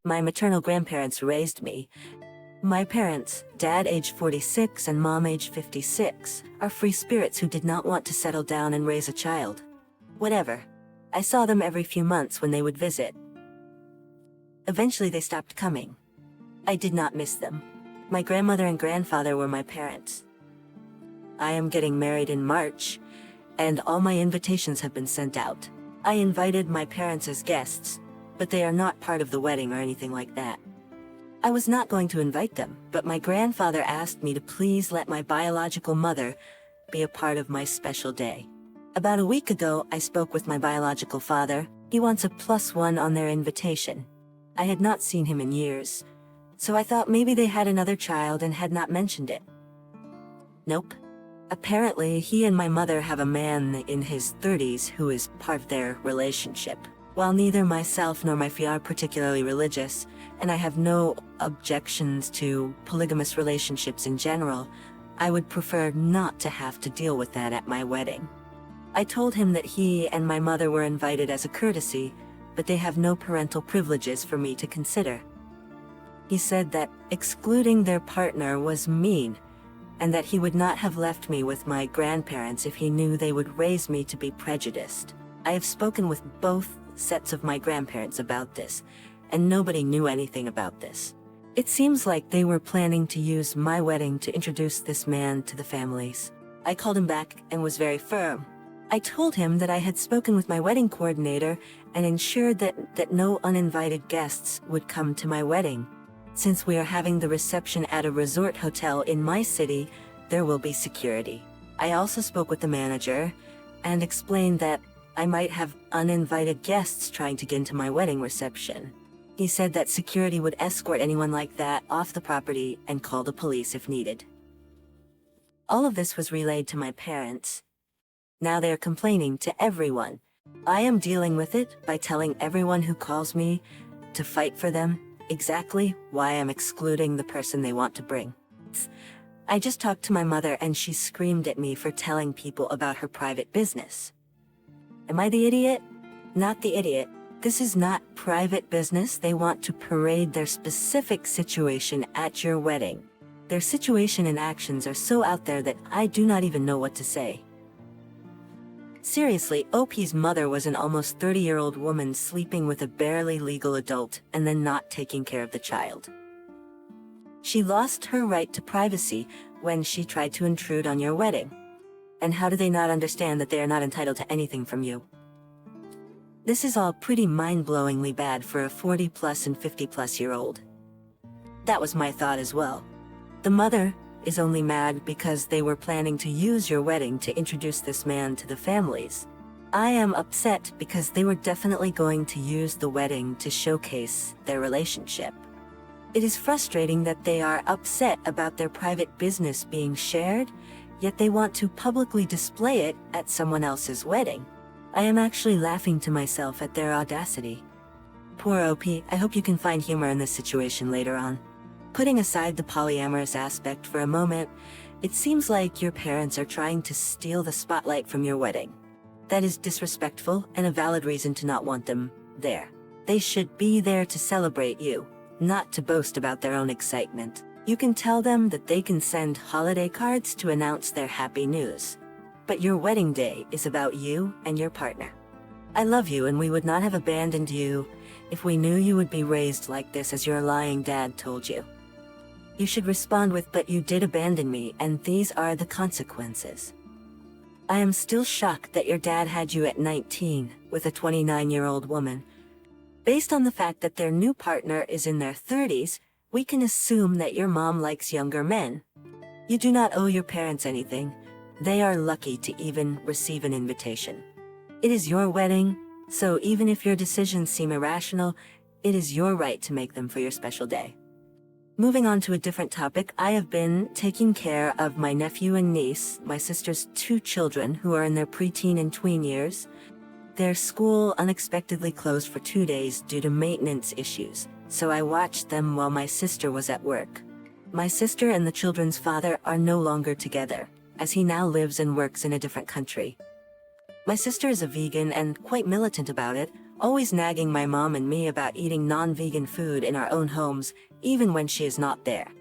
My maternal grandparents raised me. My parents, dad age 46 and mom age 56, are free spirits who did not want to settle down and raise a child. Whatever. I saw them every few months when they would visit. Eventually they stopped coming. I did not miss them. My grandmother and grandfather were my parents. I am getting married in March, and all my invitations have been sent out. I invited my parents as guests, but they are not part of the wedding or anything like that. I was not going to invite them, but my grandfather asked me to please let my biological mother be a part of my special day. About a week ago, I spoke with my biological father. He wants a +1 on their invitation. I had not seen him in years, so I thought maybe they had another child and had not mentioned it. Nope. Apparently, he and my mother have a man in his 30s who is part of their relationship. While neither myself nor my fie are particularly religious, and I have no objections to polygamous relationships in general, I would prefer not to have to deal with that at my wedding. I told him that he and my mother were invited as a courtesy, but they have no parental privileges for me to consider. He said that excluding their partner was mean, and that he would not have left me with my grandparents if he knew they would raise me to be prejudiced. I have spoken with both sets of my grandparents about this, and nobody knew anything about this. It seems like they were planning to use my wedding to introduce this man to the families. I called him back and was very firm. I told him that I had spoken with my wedding coordinator and ensured that no uninvited guests would come to my wedding. Since we are having the reception at a resort hotel in my city, there will be security. I also spoke with the manager and explained that I might have uninvited guests trying to get into my wedding reception. He said that security would escort anyone like that off the property and call the police if needed. All of this was relayed to my parents. Now they are complaining to everyone. I am dealing with it by telling everyone who calls me to fight for them exactly why I'm excluding the person they want to bring. I just talked to my mother and she screamed at me for telling people about her private business. Am I the idiot? Not the idiot. This is not private business. They want to parade their specific situation at your wedding. Their situation and actions are so out there that I do not even know what to say. Seriously, OP's mother was an almost 30-year-old woman sleeping with a barely legal adult and then not taking care of the child. She lost her right to privacy when she tried to intrude on your wedding. And how do they not understand that they are not entitled to anything from you? This is all pretty mind-blowingly bad for a 40+ and 50+-year-old. That was my thought as well. The mother is only mad because they were planning to use your wedding to introduce this man to the families. I am upset because they were definitely going to use the wedding to showcase their relationship. It is frustrating that they are upset about their private business being shared, yet they want to publicly display it at someone else's wedding. I am actually laughing to myself at their audacity. Poor OP, I hope you can find humor in this situation later on. Putting aside the polyamorous aspect for a moment, it seems like your parents are trying to steal the spotlight from your wedding. That is disrespectful and a valid reason to not want them there. They should be there to celebrate you, not to boast about their own excitement. You can tell them that they can send holiday cards to announce their happy news. But your wedding day is about you and your partner. I love you and we would not have abandoned you if we knew you would be raised like this as your lying dad told you. You should respond with, "But you did abandon me and these are the consequences." I am still shocked that your dad had you at 19 with a 29-year-old woman. Based on the fact that their new partner is in their 30s, we can assume that your mom likes younger men. You do not owe your parents anything. They are lucky to even receive an invitation. It is your wedding, so even if your decisions seem irrational, it is your right to make them for your special day. Moving on to a different topic, I have been taking care of my nephew and niece, my sister's 2 children who are in their preteen and tween years. Their school unexpectedly closed for 2 days due to maintenance issues, so I watched them while my sister was at work. My sister and the children's father are no longer together, as he now lives and works in a different country. My sister is a vegan and quite militant about it, always nagging my mom and me about eating non-vegan food in our own homes, even when she is not there.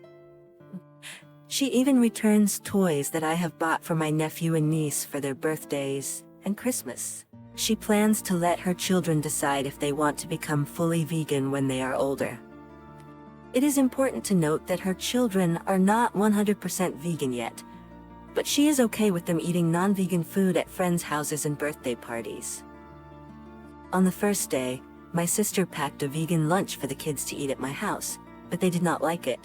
She even returns toys that I have bought for my nephew and niece for their birthdays and Christmas. She plans to let her children decide if they want to become fully vegan when they are older. It is important to note that her children are not 100% vegan yet, but she is okay with them eating non-vegan food at friends' houses and birthday parties. On the first day, my sister packed a vegan lunch for the kids to eat at my house, but they did not like it.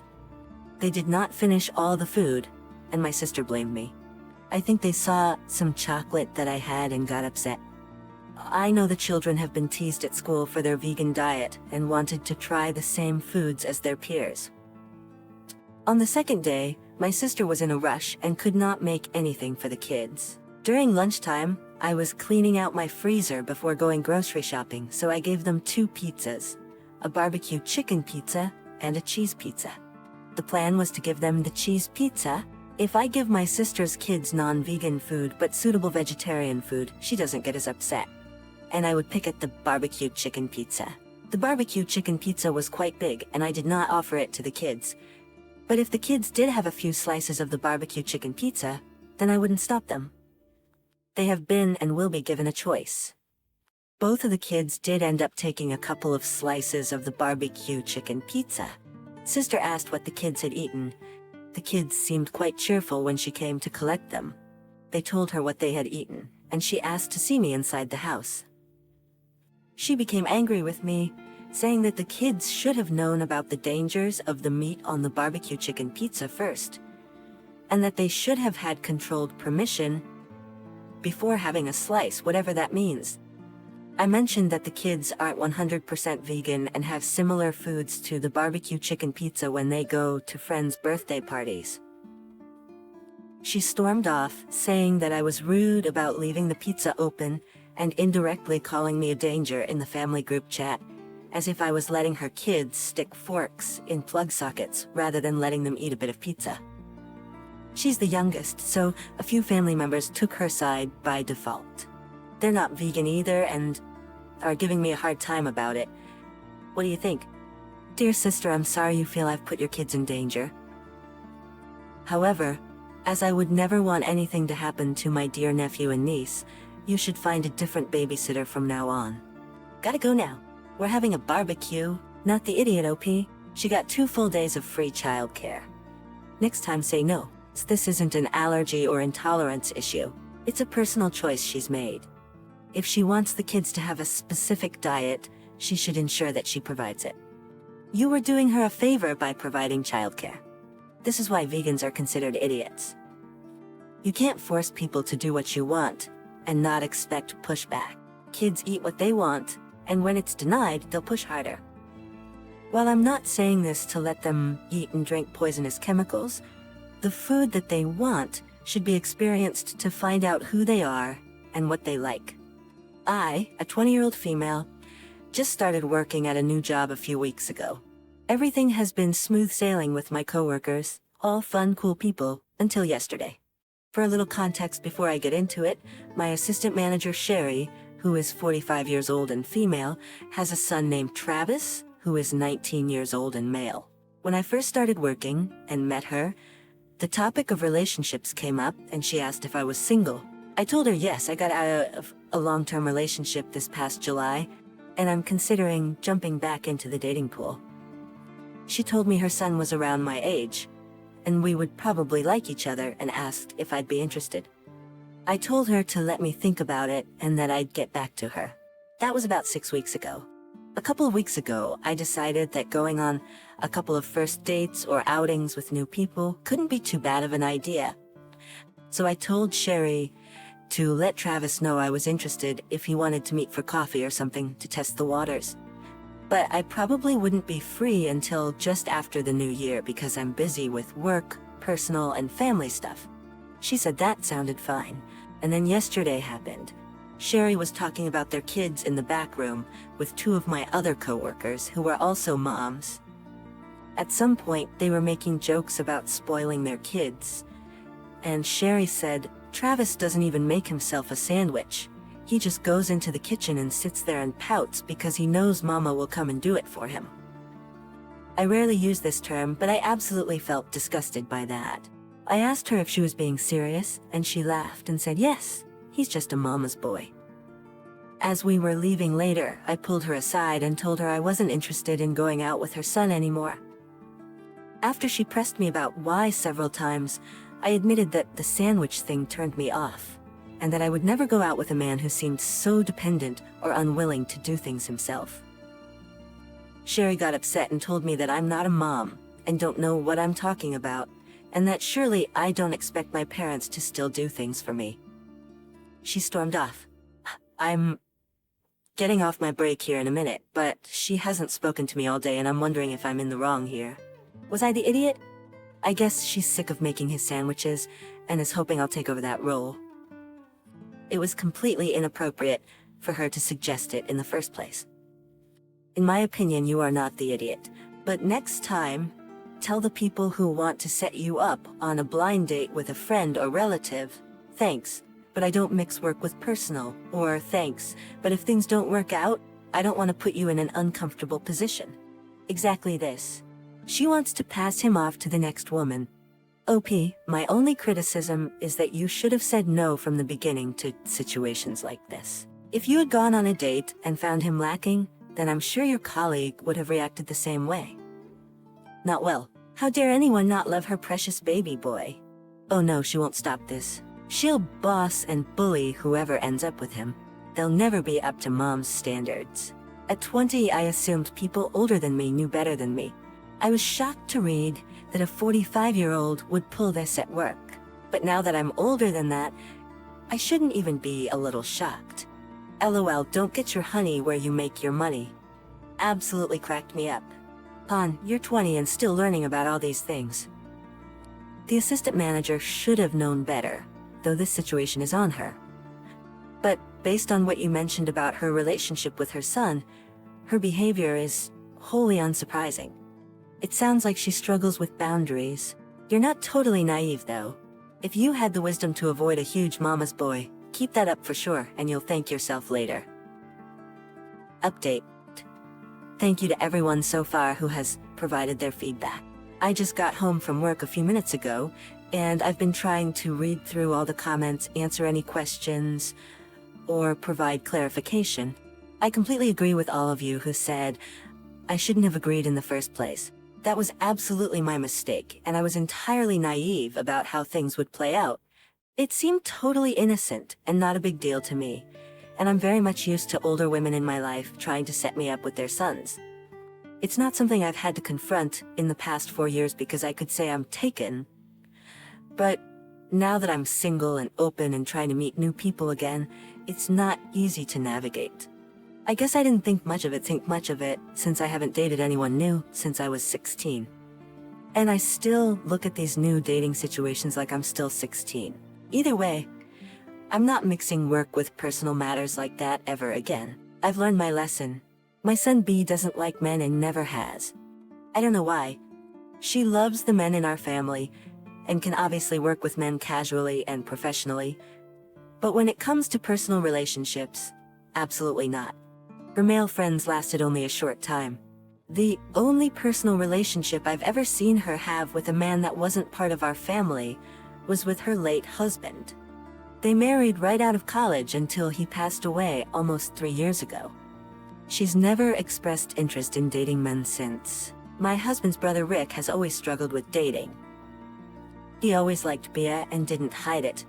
They did not finish all the food, and my sister blamed me. I think they saw some chocolate that I had and got upset. I know the children have been teased at school for their vegan diet and wanted to try the same foods as their peers. On the second day, my sister was in a rush and could not make anything for the kids. During lunchtime, I was cleaning out my freezer before going grocery shopping, so I gave them 2 pizzas, a barbecue chicken pizza and a cheese pizza. The plan was to give them the cheese pizza. If I give my sister's kids non-vegan food but suitable vegetarian food, she doesn't get as upset. And I would pick at the barbecue chicken pizza. The barbecue chicken pizza was quite big, and I did not offer it to the kids. But if the kids did have a few slices of the barbecue chicken pizza, then I wouldn't stop them. They have been and will be given a choice. Both of the kids did end up taking a couple of slices of the barbecue chicken pizza. Sister asked what the kids had eaten. The kids seemed quite cheerful when she came to collect them. They told her what they had eaten, and she asked to see me inside the house. She became angry with me, saying that the kids should have known about the dangers of the meat on the barbecue chicken pizza first, and that they should have had controlled permission before having a slice, whatever that means. I mentioned that the kids aren't 100% vegan and have similar foods to the barbecue chicken pizza when they go to friends' birthday parties. She stormed off, saying that I was rude about leaving the pizza open and indirectly calling me a danger in the family group chat, as if I was letting her kids stick forks in plug sockets rather than letting them eat a bit of pizza. She's the youngest, so a few family members took her side by default. They're not vegan either and are giving me a hard time about it. What do you think? Dear sister, I'm sorry you feel I've put your kids in danger. However, as I would never want anything to happen to my dear nephew and niece, you should find a different babysitter from now on. Gotta go now. We're having a barbecue. Not the idiot, OP. She got 2 full days of free childcare. Next time say no. This isn't an allergy or intolerance issue. It's a personal choice she's made. If she wants the kids to have a specific diet, she should ensure that she provides it. You were doing her a favor by providing childcare. This is why vegans are considered idiots. You can't force people to do what you want and not expect pushback. Kids eat what they want, and when it's denied, they'll push harder. While I'm not saying this to let them eat and drink poisonous chemicals, the food that they want should be experienced to find out who they are and what they like. I, a 20-year-old female, just started working at a new job a few weeks ago. Everything has been smooth sailing with my coworkers, all fun, cool people, until yesterday. For a little context before I get into it, my assistant manager Sherry, who is 45 years old and female, has a son named Travis, who is 19 years old and male. When I first started working and met her, the topic of relationships came up and she asked if I was single. I told her yes, I got out of a long-term relationship this past July, and I'm considering jumping back into the dating pool. She told me her son was around my age, and we would probably like each other, and asked if I'd be interested. I told her to let me think about it and that I'd get back to her. That was about 6 weeks ago. A couple of weeks ago, I decided that going on a couple of first dates or outings with new people couldn't be too bad of an idea. So I told Sherry to let Travis know I was interested if he wanted to meet for coffee or something to test the waters. But I probably wouldn't be free until just after the new year because I'm busy with work, personal, and family stuff. She said that sounded fine, and then yesterday happened. Sherry was talking about their kids in the back room with 2 of my other coworkers who were also moms. At some point, they were making jokes about spoiling their kids, and Sherry said, "Travis doesn't even make himself a sandwich. He just goes into the kitchen and sits there and pouts because he knows Mama will come and do it for him. I rarely use this term, but I absolutely felt disgusted by that. I asked her if she was being serious, and she laughed and said yes, he's just a mama's boy. As we were leaving later, I pulled her aside and told her I wasn't interested in going out with her son anymore. After she pressed me about why several times, I admitted that the sandwich thing turned me off, and that I would never go out with a man who seemed so dependent or unwilling to do things himself. Sherry got upset and told me that I'm not a mom and don't know what I'm talking about, and that surely I don't expect my parents to still do things for me. She stormed off. I'm getting off my break here in a minute, but she hasn't spoken to me all day and I'm wondering if I'm in the wrong here. Was I the idiot? I guess she's sick of making his sandwiches and is hoping I'll take over that role. It was completely inappropriate for her to suggest it in the first place. In my opinion, you are not the idiot, but next time, tell the people who want to set you up on a blind date with a friend or relative, thanks, but I don't mix work with personal, or thanks, but if things don't work out, I don't want to put you in an uncomfortable position. Exactly this. She wants to pass him off to the next woman. OP, my only criticism is that you should have said no from the beginning to situations like this. If you had gone on a date and found him lacking, then I'm sure your colleague would have reacted the same way. Not well. How dare anyone not love her precious baby boy? Oh no, she won't stop this. She'll boss and bully whoever ends up with him. They'll never be up to mom's standards. At 20, I assumed people older than me knew better than me. I was shocked to read that a 45-year-old would pull this at work. But now that I'm older than that, I shouldn't even be a little shocked. LOL, don't get your honey where you make your money. Absolutely cracked me up. Pon, you're 20 and still learning about all these things. The assistant manager should have known better, though this situation is on her. But based on what you mentioned about her relationship with her son, her behavior is wholly unsurprising. It sounds like she struggles with boundaries. You're not totally naive, though. If you had the wisdom to avoid a huge mama's boy, keep that up for sure, and you'll thank yourself later. Update. Thank you to everyone so far who has provided their feedback. I just got home from work a few minutes ago, and I've been trying to read through all the comments, answer any questions, or provide clarification. I completely agree with all of you who said, I shouldn't have agreed in the first place. That was absolutely my mistake, and I was entirely naive about how things would play out. It seemed totally innocent and not a big deal to me, and I'm very much used to older women in my life trying to set me up with their sons. It's not something I've had to confront in the past 4 years because I could say I'm taken. But now that I'm single and open and trying to meet new people again, it's not easy to navigate. I guess I didn't think much of it since I haven't dated anyone new since I was 16. And I still look at these new dating situations like I'm still 16. Either way, I'm not mixing work with personal matters like that ever again. I've learned my lesson. My son B doesn't like men and never has. I don't know why. She loves the men in our family and can obviously work with men casually and professionally. But when it comes to personal relationships, absolutely not. Her male friends lasted only a short time. The only personal relationship I've ever seen her have with a man that wasn't part of our family was with her late husband. They married right out of college until he passed away almost 3 years ago. She's never expressed interest in dating men since. My husband's brother Rick has always struggled with dating. He always liked Bea and didn't hide it.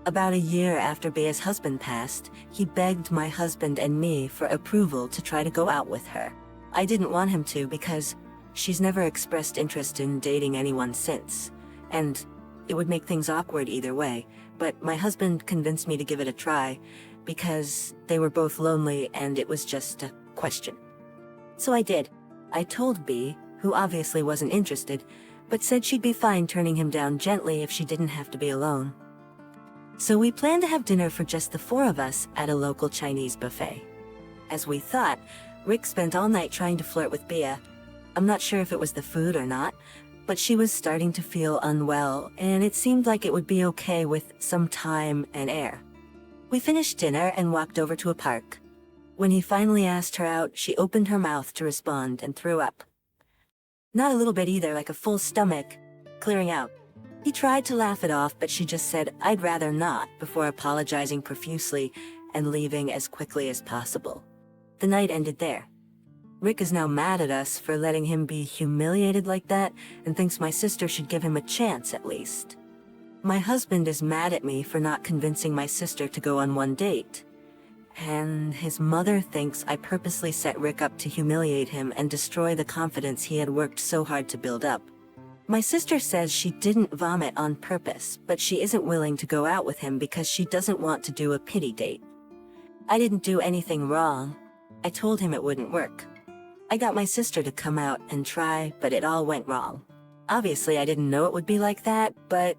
About a year after Bea's husband passed, he begged my husband and me for approval to try to go out with her. I didn't want him to because she's never expressed interest in dating anyone since, and it would make things awkward either way, but my husband convinced me to give it a try because they were both lonely and it was just a question. So I did. I told B, who obviously wasn't interested, but said she'd be fine turning him down gently if she didn't have to be alone. So we planned to have dinner for just the 4 of us at a local Chinese buffet. As we thought, Rick spent all night trying to flirt with Bea. I'm not sure if it was the food or not, but she was starting to feel unwell, and it seemed like it would be okay with some time and air. We finished dinner and walked over to a park. When he finally asked her out, she opened her mouth to respond and threw up. Not a little bit either, like a full stomach, clearing out. He tried to laugh it off, but she just said, "I'd rather not," before apologizing profusely and leaving as quickly as possible. The night ended there. Rick is now mad at us for letting him be humiliated like that and thinks my sister should give him a chance at least. My husband is mad at me for not convincing my sister to go on one date. And his mother thinks I purposely set Rick up to humiliate him and destroy the confidence he had worked so hard to build up. My sister says she didn't vomit on purpose, but she isn't willing to go out with him because she doesn't want to do a pity date. I didn't do anything wrong. I told him it wouldn't work. I got my sister to come out and try, but it all went wrong. Obviously, I didn't know it would be like that, but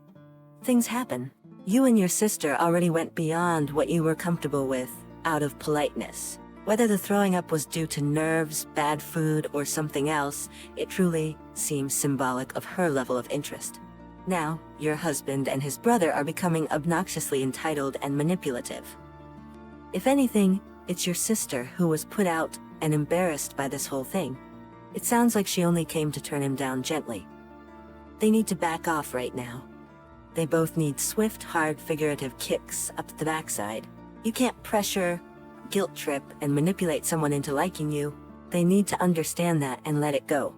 things happen. You and your sister already went beyond what you were comfortable with, out of politeness. Whether the throwing up was due to nerves, bad food, or something else, it truly seems symbolic of her level of interest. Now, your husband and his brother are becoming obnoxiously entitled and manipulative. If anything, it's your sister who was put out and embarrassed by this whole thing. It sounds like she only came to turn him down gently. They need to back off right now. They both need swift, hard, figurative kicks up the backside. You can't pressure, guilt trip, and manipulate someone into liking you. They need to understand that and let it go.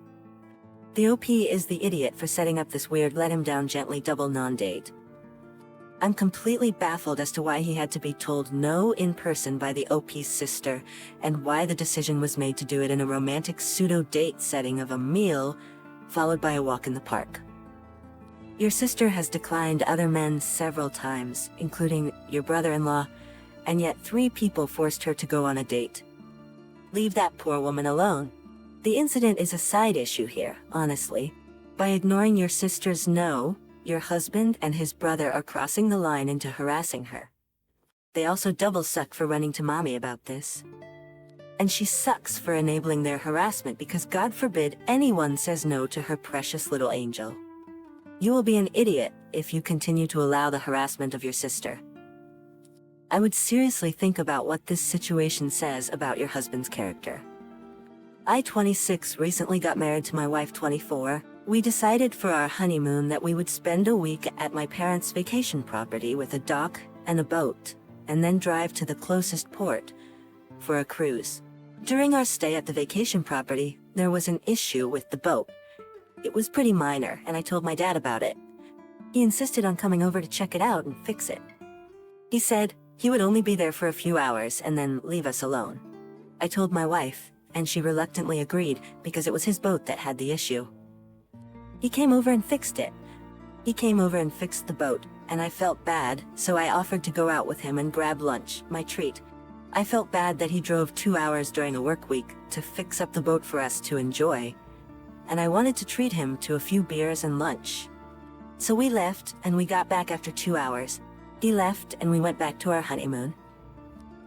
The OP is the idiot for setting up this weird let him down gently double non-date. I'm completely baffled as to why he had to be told no in person by the OP's sister, and why the decision was made to do it in a romantic pseudo-date setting of a meal, followed by a walk in the park. Your sister has declined other men several times, including your brother-in-law, and yet 3 people forced her to go on a date. Leave that poor woman alone. The incident is a side issue here, honestly. By ignoring your sister's no, your husband and his brother are crossing the line into harassing her. They also double suck for running to mommy about this. And she sucks for enabling their harassment because God forbid anyone says no to her precious little angel. You will be an idiot if you continue to allow the harassment of your sister. I would seriously think about what this situation says about your husband's character. I, 26, recently got married to my wife, 24. We decided for our honeymoon that we would spend a week at my parents' vacation property with a dock and a boat, and then drive to the closest port for a cruise. During our stay at the vacation property, there was an issue with the boat. It was pretty minor, and I told my dad about it. He insisted on coming over to check it out and fix it. He said he would only be there for a few hours and then leave us alone. I told my wife, and she reluctantly agreed because it was his boat that had the issue. He came over and fixed it. He came over and fixed the boat, and I felt bad, so I offered to go out with him and grab lunch, my treat. I felt bad that he drove 2 hours during a work week to fix up the boat for us to enjoy, and I wanted to treat him to a few beers and lunch. So we left, and we got back after 2 hours. He left, and we went back to our honeymoon.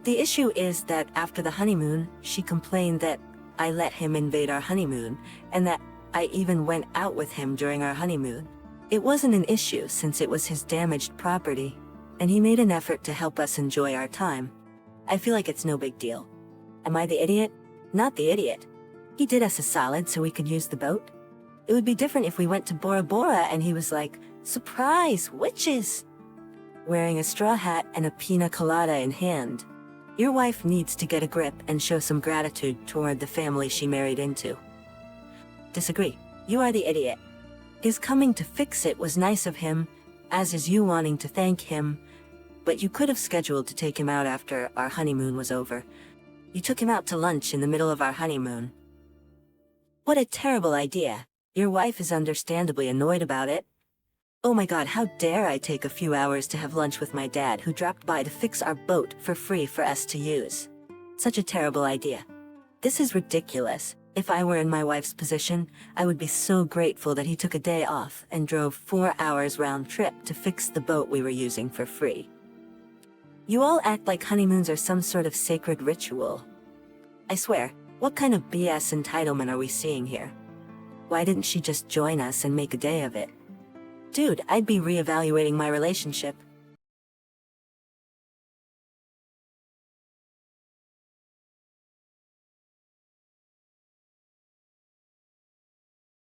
The issue is that after the honeymoon, she complained that I let him invade our honeymoon, and that I even went out with him during our honeymoon. It wasn't an issue since it was his damaged property, and he made an effort to help us enjoy our time. I feel like it's no big deal. Am I the idiot? Not the idiot. He did us a solid so we could use the boat. It would be different if we went to Bora Bora and he was like, "Surprise, witches!" wearing a straw hat and a pina colada in hand. Your wife needs to get a grip and show some gratitude toward the family she married into. Disagree. You are the idiot. His coming to fix it was nice of him, as is you wanting to thank him, but you could have scheduled to take him out after our honeymoon was over. You took him out to lunch in the middle of our honeymoon. What a terrible idea. Your wife is understandably annoyed about it. Oh my God, how dare I take a few hours to have lunch with my dad who dropped by to fix our boat for free for us to use. Such a terrible idea. This is ridiculous. If I were in my wife's position, I would be so grateful that he took a day off and drove 4 hours round trip to fix the boat we were using for free. You all act like honeymoons are some sort of sacred ritual. I swear, what kind of BS entitlement are we seeing here? Why didn't she just join us and make a day of it? Dude, I'd be reevaluating my relationship.